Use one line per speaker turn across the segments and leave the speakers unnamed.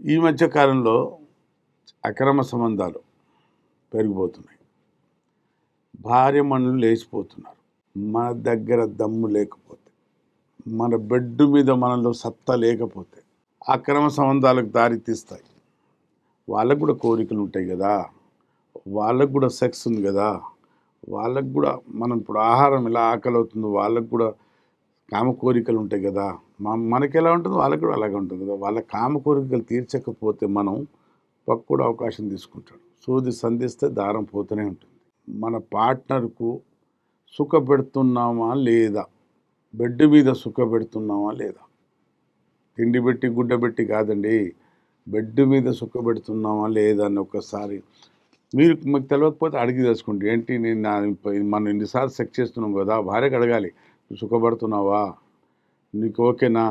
ఈ మధ్య కాలంలో అక్రమ సంబంధాలు పెరిగిపోతున్నాయి. భార్యమణులు లేచిపోతున్నారు. మన దగ్గర దమ్ము లేకపోతే, మన బెడ్ మీద మనలో సత్తా లేకపోతే అక్రమ సంబంధాలకు దారి తీస్తాయి. వాళ్ళకు కూడా కోరికలు ఉంటాయి కదా, వాళ్ళకు కూడా సెక్స్ ఉంది కదా, వాళ్ళకు కూడా మనం ఇప్పుడు ఆహారం ఎలా ఆకలి అవుతుందో వాళ్ళకు కూడా కామ కోరికలు ఉంటాయి కదా. మనకి ఎలా ఉంటుందో వాళ్ళకి కూడా అలాగే ఉంటుంది కదా. వాళ్ళ కామ కోరికలు తీర్చకపోతే మనం పక్కూడా అవకాశం తీసుకుంటాడు. సూది సంధిస్తే దారం పోతూనే ఉంటుంది. మన పార్ట్నర్కు సుఖపెడుతున్నామా లేదా, బెడ్ మీద సుఖపెడుతున్నామా లేదా, తిండి పెట్టి గుడ్డ పెట్టి కాదండి, బెడ్ మీద సుఖపెడుతున్నామా లేదా అని ఒక్కసారి మీకు తెలియకపోతే అడిగి తెలుసుకోండి. ఏంటి మనం ఎన్నిసార్లు సెక్స్ చేస్తున్నాం కదా, భార్యకు అడగాలి, నువ్వు సుఖపడుతున్నావా, నీకు ఓకేనా,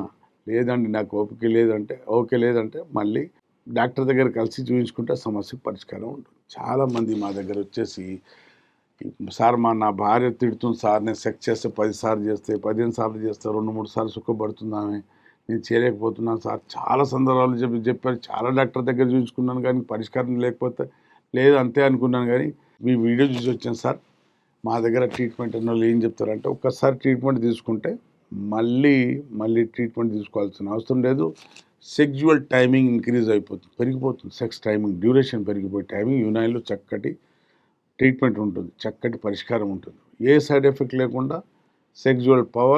లేదండి నాకు ఓపిక లేదంటే, ఓకే లేదంటే మళ్ళీ డాక్టర్ దగ్గర కలిసి చూపించుకుంటే సమస్యకు పరిష్కారం ఉంటుంది. చాలామంది మా దగ్గర వచ్చేసి, సార్ నా భార్య తిడుతుంది సార్, నేను సెక్స్ చేస్తే 10 సార్లు చేస్తే 15 సార్లు చేస్తే 2-3 సార్లు సుఖపడుతున్నామే, నేను చేయలేకపోతున్నాను సార్, చాలా సందర్భాలు చెప్పారు, చాలా డాక్టర్ దగ్గర చూపించుకున్నాను కానీ పరిష్కారం లేకపోతే లేదు అంతే అనుకున్నాను. కానీ మీ వీడియో చూసి వచ్చాను సార్, మా దగ్గర ట్రీట్మెంట్ అన్న వాళ్ళు ఏం చెప్తారంటే, ఒక్కసారి ట్రీట్మెంట్ తీసుకుంటే మళ్ళీ ట్రీట్మెంట్ తీసుకోవాల్సిన అవసరం లేదు. సెక్జువల్ టైమింగ్ ఇంక్రీజ్ అయిపోతుంది, పెరిగిపోతుంది. సెక్స్ టైమింగ్ డ్యూరేషన్ పెరిగిపోయి టైమింగ్ యునాయిన్లో చక్కటి ట్రీట్మెంట్ ఉంటుంది, చక్కటి పరిష్కారం ఉంటుంది. ఏ సైడ్ ఎఫెక్ట్ లేకుండా సెక్జువల్ పవర్